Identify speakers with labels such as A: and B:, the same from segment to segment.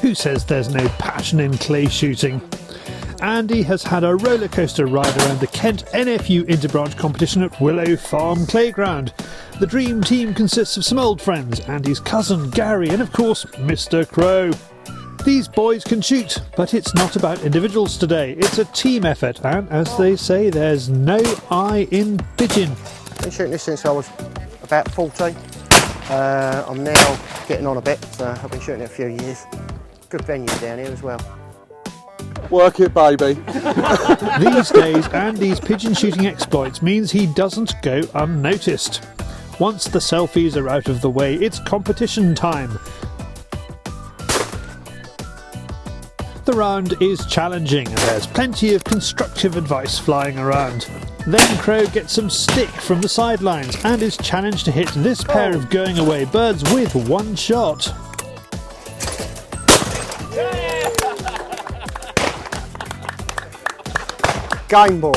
A: Who says there's no passion in clay shooting? Andy has had a roller coaster ride around the Kent NFU Interbranch competition at Willow Farm Playground. The dream team consists of some old friends, Andy's cousin Gary and of course Mr. Crow. These boys can shoot, but it's not about individuals today, it's a team effort, and as they say, there's no I in pigeon.
B: I've been shooting this since I was about 14. I'm now getting on a bit, so I've been shooting it a few years. Good venue down here as well.
C: Work it, baby.
A: These days, Andy's pigeon shooting exploits means he doesn't go unnoticed. Once the selfies are out of the way, it's competition time. The round is challenging and there's plenty of constructive advice flying around. Then Crow gets some stick from the sidelines and is challenged to hit this pair of going away birds with one shot.
B: Game ball.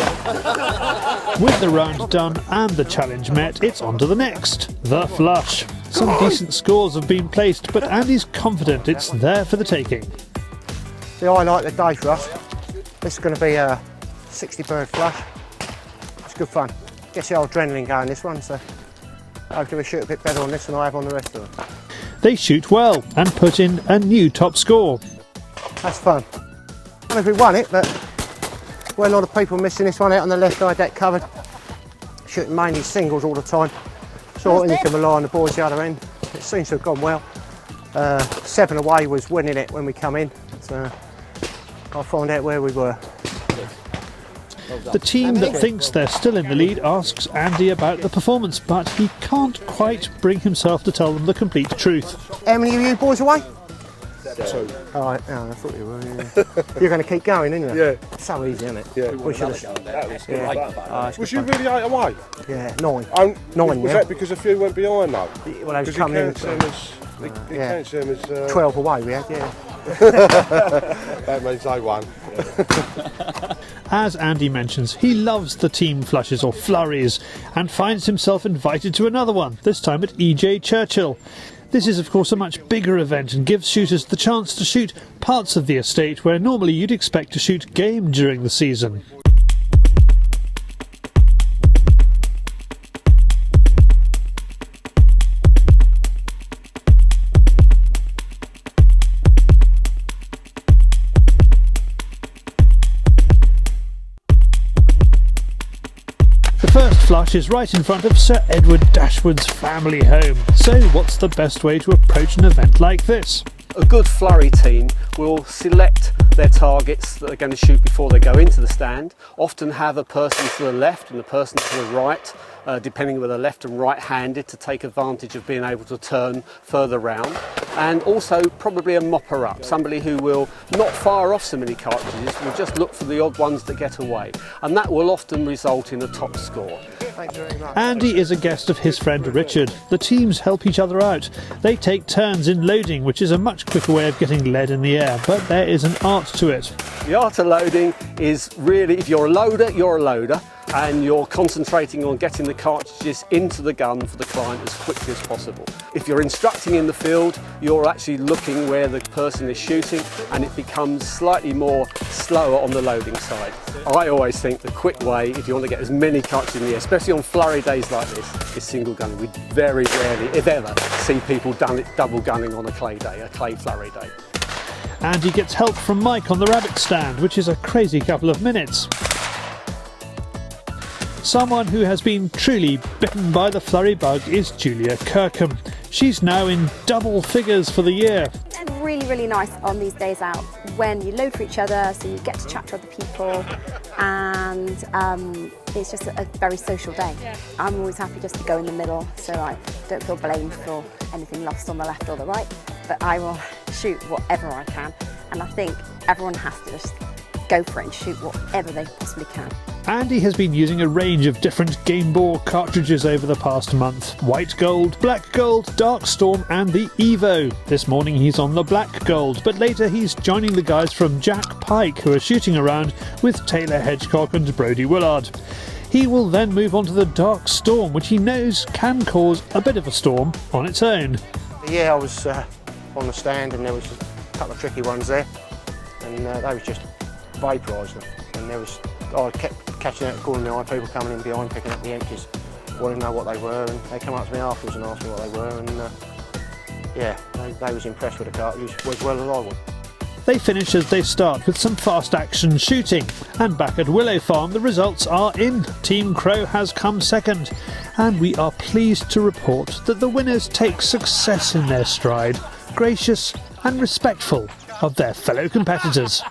A: With the round done and the challenge met, it's on to the next, the flush. Some decent scores have been placed, but Andy's confident it's there for the taking.
B: The highlight of the day for us, this is going to be a 60 bird flush. It's good fun. Gets the old adrenaline going this one, so hopefully we shoot a bit better on this than I have on the rest of them.
A: They shoot well and put in a new top score.
B: That's fun. I don't know if we won it, but we're a lot of people missing this one out on the left eye deck covered. Shooting mainly singles all the time. So you can rely on the boys the other end. It seems to have gone well. 7 away was winning it when we come in. So I'll find out where we were.
A: The team that thinks they're still in the lead asks Andy about the performance, but he can't quite bring himself to tell them the complete truth.
B: How many of you boys away?
C: 2.
B: All right, I thought you were. Yeah. You're going to keep going, aren't you?
C: Yeah.
B: So easy, isn't it?
C: Yeah.
B: We should have.
C: That was good.
B: Yeah.
C: Was you really 8 away?
B: Yeah, 9.
C: 9, was
B: yeah.
C: that because a few went behind though?
B: Well, I was
C: Because
B: coming in.
C: you can't see them as
B: 12 away we had, yeah.
C: That means they won.
A: As Andy mentions, he loves the team flushes or flurries and finds himself invited to another one, this time at EJ Churchill. This is of course a much bigger event and gives shooters the chance to shoot parts of the estate where normally you'd expect to shoot game during the season. The first flush is right in front of Sir Edward Dashwood's family home. So what's the best way to approach an event like this?
D: A good flurry team will select their targets that they're going to shoot before they go into the stand, often have a person to the left and a person to the right, depending whether left and right handed, to take advantage of being able to turn further round, and also probably a mopper up, somebody who will not fire off so many cartridges, will just look for the odd ones that get away, and that will often result in a top score.
B: Thank you very much.
A: Andy is a guest of his friend Richard. The teams help each other out. They take turns in loading, which is a much quicker way of getting lead in the air, but there is an art to it.
D: The art of loading is really, if you're a loader, you're a loader, and you're concentrating on getting the cartridges into the gun for the client as quickly as possible. If you're instructing in the field, you're actually looking where the person is shooting, and it becomes slightly more slower on the loading side. I always think the quick way, if you want to get as many cartridges in the air, especially on flurry days like this, is single gunning. We very rarely, if ever, see people double gunning on a clay day, a clay flurry day.
A: Andy gets help from Mike on the rabbit stand, which is a crazy couple of minutes. Someone who has been truly bitten by the flurry bug is Julia Kirkham. She's now in double figures for the year.
E: It's really, really nice on these days out when you load for each other, so you get to chat to other people, and it's just a very social day. I'm always happy just to go in the middle, so I don't feel blamed for anything lost on the left or the right, but I will shoot whatever I can, and I think everyone has to just go for it and shoot whatever they possibly can.
A: Andy has been using a range of different game bore cartridges over the past month. White gold, black gold, dark storm and the Evo. This morning he's on the black gold, but later he's joining the guys from Jack Pike who are shooting around with Taylor Hedgecock and Brodie Willard. He will then move on to the dark storm, which he knows can cause a bit of a storm on its own.
B: Yeah, I was on the stand and there was couple of tricky ones there, and they was just vaporised them. And I kept catching out, calling the eye, people coming in behind, picking up the empties, wanting to know what they were, and they come up to me afterwards and asked me what they were, and yeah, they was impressed with the cartridge as well as I was.
A: They finish as they start with some fast action shooting, and back at Willow Farm the results are in. Team Crow has come second, and we are pleased to report that the winners take success in their stride, gracious and respectful of their fellow competitors.